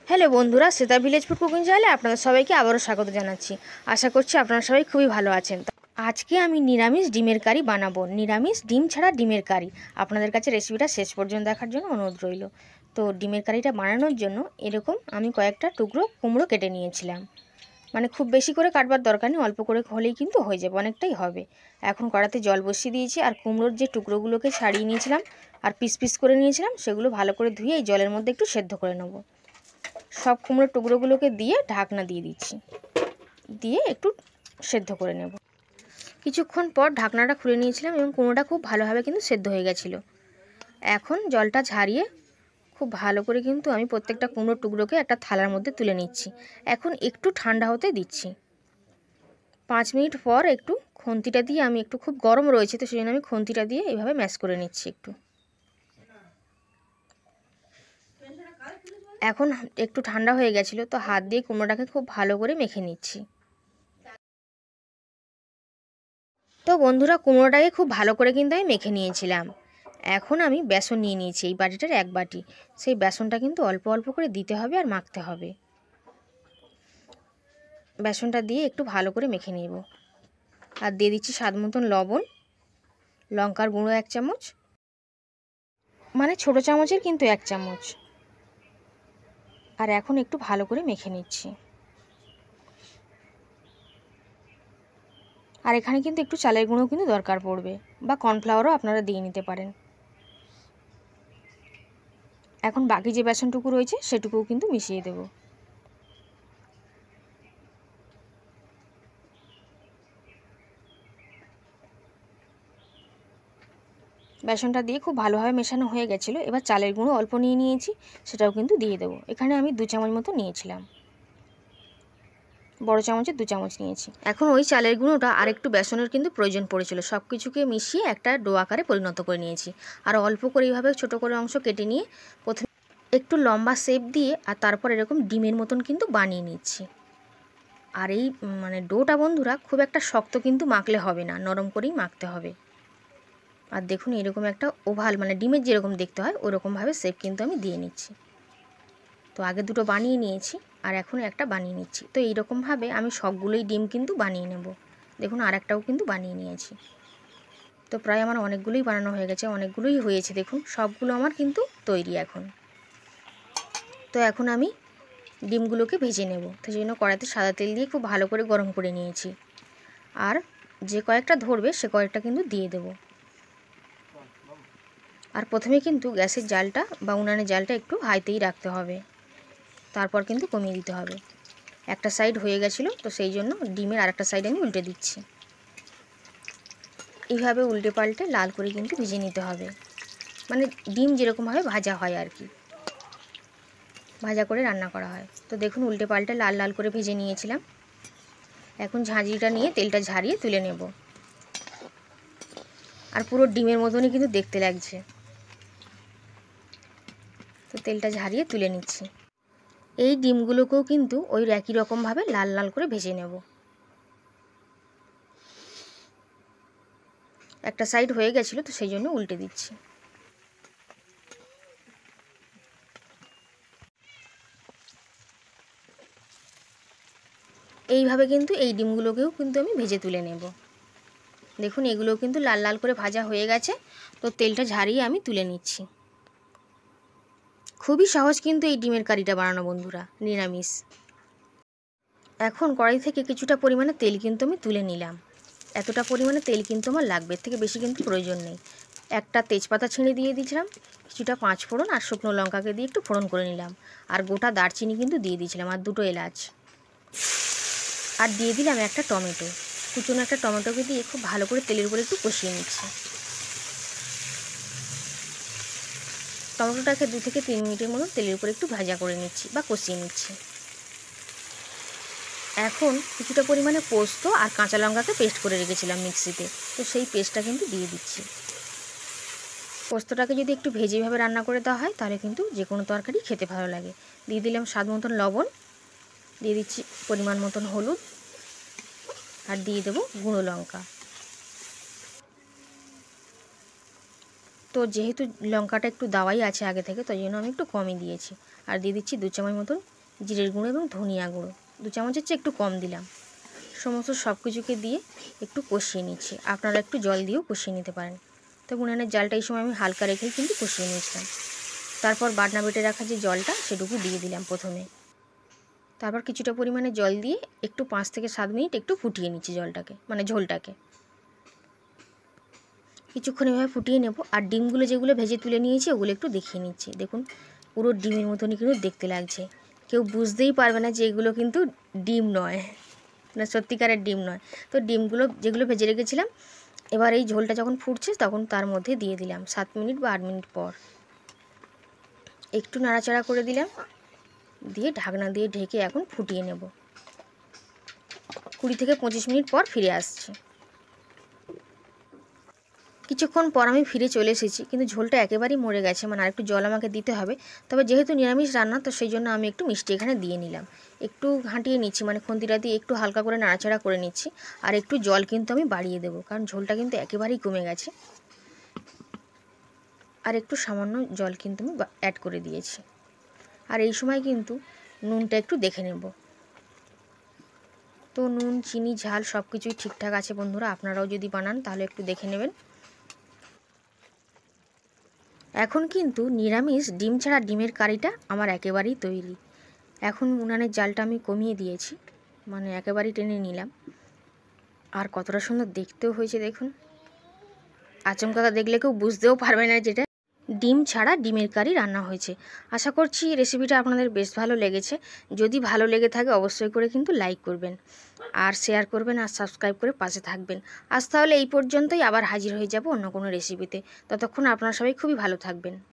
Hello বন্ধুরা, Shweta village food cooking চ্যানেলে আপনাদের সবাইকে আবারও স্বাগত জানাচ্ছি। আশা করছি আপনারা সবাই খুবই ভালো আছেন। আজকে আমি নিরামিষ ডিমের কারি বানাবো। নিরামিষ ডিম ছাড়া ডিমের কারি। আপনাদের কাছে রেসিপিটা শেষ পর্যন্ত দেখার জন্য অনুরোধ রইল। তো ডিমের কারিটা বানানোর জন্য এরকম আমি কয়েকটা টুকরো কুমড়ো কেটে নিয়েছিলাম। মানে খুব বেশি করে কাটবার দরকার নেই, অল্প করে হলেই কিন্তু হয়ে যাবে, অনেকটাই হবে। এখন কড়াতে জল বসিয়ে দিয়েছি, আর কুমড়োর যে টুকরোগুলোকে ছাড়িয়ে নিয়েছিলাম আর পিস পিস করে নিয়েছিলাম সেগুলো ভালো করে ধুয়ে এই জলের মধ্যে একটু সেদ্ধ করে নেবো। সব কুমড়োর টুকরোগুলোকে দিয়ে ঢাকনা দিয়ে দিচ্ছি, দিয়ে একটু সেদ্ধ করে নেব। কিছুক্ষণ পর ঢাকনাটা খুলে নিয়েছিলাম এবং কুমড়োটা খুব ভালোভাবে কিন্তু সেদ্ধ হয়ে গেছিলো। এখন জলটা ঝারিয়ে খুব ভালো করে কিন্তু আমি প্রত্যেকটা কুমড়োর টুকরোকে একটা থালার মধ্যে তুলে নিচ্ছি। এখন একটু ঠান্ডা হতে দিচ্ছি। 5 মিনিট পর একটু খুন্তিটা দিয়ে আমি একটু খুব গরম রয়েছে তো সেই জন্য আমি খুন্তিটা দিয়ে এইভাবে ম্যাশ করে নিচ্ছি একটু। এখন একটু ঠান্ডা হয়ে গেছিলো তো হাত দিয়ে কুমড়োটাকে খুব ভালো করে মেখে নিচ্ছি। তো বন্ধুরা, কুমড়োটাকে খুব ভালো করে কিন্তু আমি মেখে নিয়েছিলাম। এখন আমি বেসন নিয়ে নিয়েছি, এই বাটিটার 1 বাটি। সেই বেসনটা কিন্তু অল্প অল্প করে দিতে হবে আর মাখতে হবে। বেসনটা দিয়ে একটু ভালো করে মেখে নেব। আর দিয়ে দিচ্ছি স্বাদ মতন লবণ, লঙ্কার গুঁড়ো 1 চামচ, মানে ছোটো চামচের কিন্তু 1 চামচ। আর এখন একটু ভালো করে মেখে নিচ্ছি। আর এখানে কিন্তু একটু চালের গুঁড়ো কিন্তু দরকার পড়বে, বা কর্নফ্লাওয়ারও আপনারা দিয়ে নিতে পারেন। এখন বাকি যে বেসনটুকু রয়েছে সেটুকুও কিন্তু মিশিয়ে দেব। বেসনটা দিয়ে খুব ভালোভাবে মেশানো হয়ে গেছিলো। এবার চালের গুঁড়ো অল্প নিয়ে নিয়েছি, সেটাও কিন্তু দিয়ে দেবো। এখানে আমি 2 চামচ মতো নিয়েছিলাম, বড় চামচের 2 চামচ নিয়েছি। এখন ওই চালের গুঁড়োটা আর একটু বেসনের কিন্তু প্রয়োজন পড়েছিল। সব কিছুকে মিশিয়ে একটা ডো আকারে পরিণত করে নিয়েছি। আর অল্প করে এইভাবে ছোটো করে অংশ কেটে নিয়ে প্রথমে একটু লম্বা শেপ দিয়ে আর তারপর এরকম ডিমের মতন কিন্তু বানিয়ে নিচ্ছি। আর এই ডোটা বন্ধুরা খুব একটা শক্ত কিন্তু মাখলে হবে না, নরম করেই মাখতে হবে। আর দেখুন এরকম একটা ওভাল, ডিমের যেরকম দেখতে হয় ওরকমভাবে শেপ কিন্তু আমি দিয়ে নিচ্ছি। তো আগে দুটো বানিয়ে নিয়েছি আর এখন একটা বানিয়ে নিচ্ছি। তো এইরকমভাবে আমি সবগুলোই ডিম কিন্তু বানিয়ে নেব। দেখুন আর একটাও কিন্তু বানিয়ে নিয়েছি। তো প্রায় আমার অনেকগুলোই বানানো হয়ে গেছে, অনেকগুলোই হয়েছে। দেখুন সবগুলো আমার কিন্তু তৈরি এখন। তো এখন আমি ডিমগুলোকে ভেজে নেব। তো সেই জন্য কড়াইতে সাদা তেল দিয়ে খুব ভালো করে গরম করে নিয়েছি। আর যে কয়েকটা ধরবে সে কয়েকটা কিন্তু দিয়ে দেব। আর প্রথমে কিন্তু গ্যাসের জালটা বা উনানের জালটা একটু হাইতেই রাখতে হবে, তারপর কিন্তু কমিয়ে দিতে হবে। একটা সাইড হয়ে গেছিলো তো সেই জন্য ডিমের আরেকটা সাইড আমি উল্টে দিচ্ছি। এইভাবে উল্টে পাল্টে লাল করে কিন্তু ভেজে নিতে হবে, ডিম যেরকমভাবে ভাজা হয় আর কি, ভাজা করে রান্না করা হয়। তো দেখুন উল্টে পাল্টে লাল লাল করে ভেজে নিয়েছিলাম। এখন ঝাঁঝরিটা নিয়ে তেলটা ঝারিয়ে তুলে নেব। আর পুরো ডিমের মতনই কিন্তু দেখতে লাগছে। তো তেলটা ঝারিয়ে তুলে নিচ্ছি। এই ডিমগুলোকেও কিন্তু ওই একই রকমভাবে লাল লাল করে ভেজে নেব। একটা সাইড হয়ে গেছিলো তো সেই জন্য উল্টে দিচ্ছি। এইভাবে কিন্তু এই ডিমগুলোকেও কিন্তু আমি ভেজে তুলে নেব। দেখুন এগুলোও কিন্তু লাল লাল করে ভাজা হয়ে গেছে। তো তেলটা ঝারিয়ে আমি তুলে নিচ্ছি। খুবই সহজ কিন্তু এই ডিমের কারিটা বানানো বন্ধুরা, নিরামিষ। এখন কড়াই থেকে কিছুটা পরিমাণে তেল কিন্তু আমি তুলে নিলাম। এতটা পরিমাণে তেল কিন্তু আমার লাগবে, এর থেকে বেশি কিন্তু প্রয়োজন নেই। একটা তেজপাতা ছিঁড়ে দিয়ে দিয়েছিলাম, কিছুটা 5 ফোড়ন আর শুকনো লঙ্কাকে দিয়ে একটু ফোড়ন করে নিলাম। আর গোটা দারচিনি কিন্তু দিয়ে দিয়েছিলাম, আর 2টো এলাচ। আর দিয়ে দিলাম একটা টমেটো, কুচনো একটা টমেটোকে দিয়ে খুব ভালো করে তেলের উপরে একটু কষিয়ে নিচ্ছি। টমেটোটাকে 2 থেকে 3 মিনিটের মতো তেলের উপরে একটু ভাজা করে নিচ্ছি বা কষিয়ে নিচ্ছি। এখন কিছুটা পরিমাণে পোস্ত আর কাঁচা লঙ্কাকে পেস্ট করে রেখেছিলাম মিক্সিতে, তো সেই পেস্টটা কিন্তু দিয়ে দিচ্ছি। পোস্তটাকে যদি একটু ভেজেভাবে রান্না করে দেওয়া হয় তাহলে কিন্তু যে কোনো তরকারি খেতে ভালো লাগে। দিয়ে দিলাম স্বাদ মতন লবণ, দিয়ে দিচ্ছি পরিমাণ মতন হলুদ, আর দিয়ে দেবো গুঁড়ো লঙ্কা। তো যেহেতু লঙ্কাটা একটু দেওয়াই আছে আগে থেকে, তাই জন্য আমি একটু কমই দিয়েছি। আর দিয়ে দিচ্ছি 2 চামচ মতন জিরের গুঁড়ো এবং ধনিয়া গুঁড়ো 2 চামচের চেয়ে একটু কম দিলাম। সমস্ত সব কিছুকে দিয়ে একটু কষিয়ে নিচ্ছি। আপনারা একটু জল দিয়েও কষিয়ে নিতে পারেন। তো উনানের জালটা এই সময় আমি হালকা রেখেই কিন্তু কষিয়ে নিয়েছিলাম। তারপর বাটনা বেটে রাখা যে জলটা সেটুকু দিয়ে দিলাম প্রথমে। তারপর কিছুটা পরিমাণে জল দিয়ে একটু 5 থেকে 7 মিনিট একটু ফুটিয়ে নিচ্ছি জলটাকে, মানে ঝোলটাকে। কিছুক্ষণ এভাবে ফুটিয়ে নেব। আর ডিমগুলো যেগুলো ভেজে তুলে নিয়েছি ওগুলো একটু দেখিয়ে নিচ্ছি। দেখুন পুরো ডিমের মতনই কিন্তু দেখতে লাগছে। কেউ বুঝতেই পারবে না যে এগুলো কিন্তু ডিম নয়, না সত্যিকারের ডিম নয়। তো ডিমগুলো যেগুলো ভেজে রেখেছিলাম, এবার এই ঝোলটা যখন ফুটছে তখন তার মধ্যে দিয়ে দিলাম 7 মিনিট বা 8 মিনিট পর। একটু নাড়াচাড়া করে দিলাম, দিয়ে ঢাকনা দিয়ে ঢেকে এখন ফুটিয়ে নেব। 20 থেকে 25 মিনিট পর ফিরে আসছি। কিছুক্ষণ পর আমি ফিরে চলে এসেছি, কিন্তু ঝোলটা একেবারেই মরে গেছে, মানে আরেকটু জল আমাকে দিতে হবে। তবে যেহেতু নিরামিষ রান্না, তো সেই জন্য আমি একটু মিষ্টি এখানে দিয়ে নিলাম। একটু ঘাঁটিয়ে নিচ্ছি, মানে খুন্তিটা দিয়ে একটু হালকা করে নাড়াচাড়া করে নিচ্ছি। আর একটু জল কিন্তু আমি বাড়িয়ে দেবো, কারণ ঝোলটা কিন্তু একেবারেই কমে গেছে। আর একটু সামান্য জল কিন্তু আমি অ্যাড করে দিয়েছি। আর এই সময় কিন্তু নুনটা একটু দেখে নেব। তো নুন, চিনি, ঝাল সব কিছুই ঠিকঠাক আছে বন্ধুরা। আপনারাও যদি বানান তাহলে একটু দেখে নেবেন। এখন কিন্তু নিরামিষ ডিম ছাড়া ডিমের কারিটা আমার একেবারেই তৈরি। এখন উনানের জালটা আমি কমিয়ে দিয়েছি, মানে একেবারেই টেনে নিলাম। আর কতটা সুন্দর দেখতেও হয়েছে দেখুন। আচমকাটা দেখলে কেউ বুঝতেও পারবে না যেটা ডিম ছাড়া ডিমের কারি রান্না হয়েছে। আশা করছি রেসিপিটা আপনাদের বেশ ভালো লেগেছে। যদি ভালো লেগে থাকে অবশ্যই করে কিন্তু লাইক করবেন, আর শেয়ার করবেন, আর সাবস্ক্রাইব করে পাশে থাকবেন। আজ তাহলে এই পর্যন্তই, আবার হাজির হয়ে যাব অন্য কোনো রেসিপিতে। ততক্ষণ আপনারা সবাই খুবই ভালো থাকবেন।